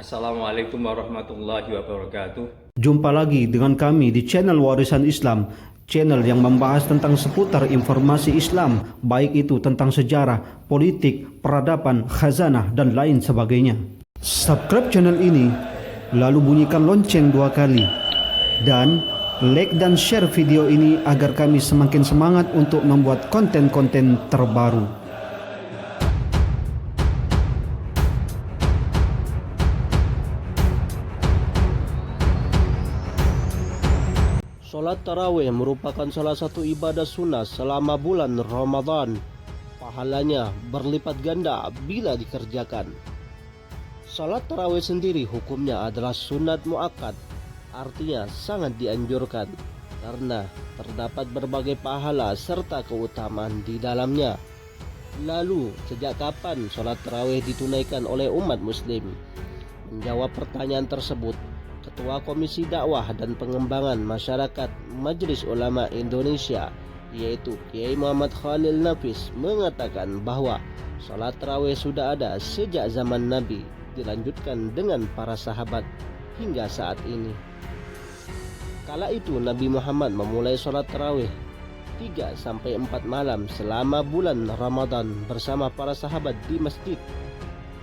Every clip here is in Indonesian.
Assalamualaikum warahmatullahi wabarakatuh. Jumpa lagi dengan kami di channel Warisan Islam, channel yang membahas tentang seputar informasi Islam, baik itu tentang sejarah, politik, peradaban, khazanah, dan lain sebagainya. Subscribe channel ini, lalu bunyikan lonceng 2 kali, dan like dan share video ini agar kami semakin semangat untuk membuat konten-konten terbaru. Salat tarawih merupakan salah satu ibadah sunnah selama bulan Ramadan. Pahalanya berlipat ganda bila dikerjakan. Salat tarawih sendiri hukumnya adalah sunat muakkad, artinya sangat dianjurkan karena terdapat berbagai pahala serta keutamaan di dalamnya. Lalu, sejak kapan salat tarawih ditunaikan oleh umat muslim? Menjawab pertanyaan tersebut, Ketua Komisi Dakwah dan Pengembangan Masyarakat Majelis Ulama Indonesia, yaitu Kiai Muhammad Khalil Nafis, mengatakan bahwa salat tarawih sudah ada sejak zaman Nabi, dilanjutkan dengan para sahabat hingga saat ini. Kala itu Nabi Muhammad memulai salat tarawih 3-4 malam selama bulan Ramadan bersama para sahabat di masjid.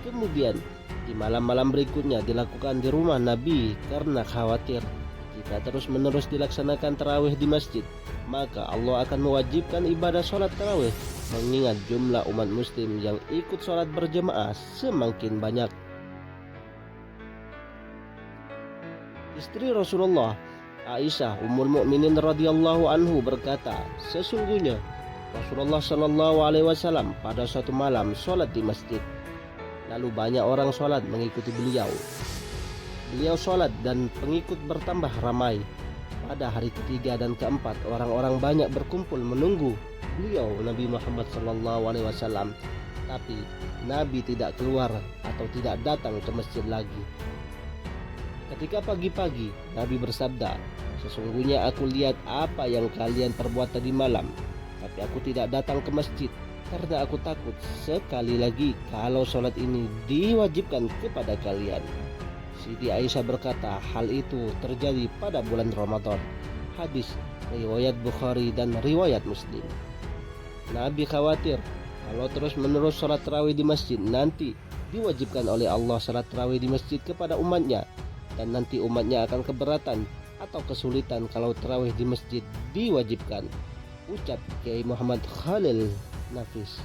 Kemudian di malam-malam berikutnya dilakukan di rumah Nabi karena khawatir jika terus-menerus dilaksanakan tarawih di masjid, maka Allah akan mewajibkan ibadah sholat tarawih mengingat jumlah umat muslim yang ikut sholat berjemaah semakin banyak. Istri Rasulullah, Aisyah Ummul Mukminin radhiyallahu anhu berkata, sesungguhnya Rasulullah shallallahu alaihi wasallam pada suatu malam sholat di masjid. Lalu banyak orang sholat mengikuti beliau. Beliau sholat dan pengikut bertambah ramai. Pada hari ketiga dan keempat, orang-orang banyak berkumpul menunggu beliau Nabi Muhammad SAW. Tapi Nabi tidak keluar atau tidak datang ke masjid lagi. Ketika pagi-pagi, Nabi bersabda, sesungguhnya aku lihat apa yang kalian perbuat tadi malam, tapi aku tidak datang ke masjid karena aku takut sekali lagi kalau sholat ini diwajibkan kepada kalian. Siti Aisyah berkata, hal itu terjadi pada bulan Ramadan. Hadis riwayat Bukhari dan riwayat Muslim. Nabi khawatir kalau terus-menerus sholat tarawih di masjid nanti diwajibkan oleh Allah sholat tarawih di masjid kepada umatnya, dan nanti umatnya akan keberatan atau kesulitan kalau tarawih di masjid diwajibkan. Ucap Kiai Muhammad Khalil Nafis.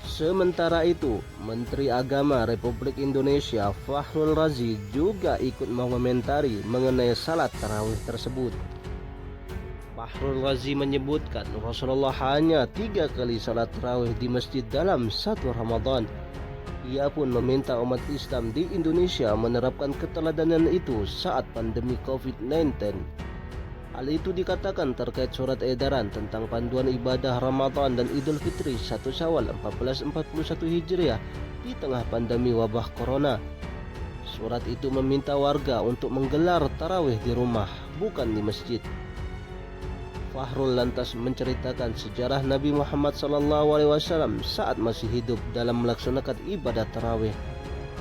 Sementara itu, Menteri Agama Republik Indonesia Fakhrul Razi juga ikut mengomentari mengenai salat tarawih tersebut. Fakhrul Razi menyebutkan Rasulullah hanya 3 kali salat tarawih di masjid dalam satu Ramadan. Ia pun meminta umat Islam di Indonesia menerapkan keteladanan itu saat pandemi COVID-19. Hal itu dikatakan terkait surat edaran tentang panduan ibadah Ramadan dan Idul Fitri 1 Syawal 1441 Hijriah di tengah pandemi wabah corona. Surat itu meminta warga untuk menggelar tarawih di rumah, bukan di masjid. Fakhrul lantas menceritakan sejarah Nabi Muhammad SAW saat masih hidup dalam melaksanakan ibadah tarawih.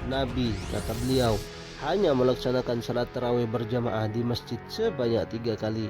Nabi, kata beliau, hanya melaksanakan salat tarawih berjamaah di masjid sebanyak 3 kali.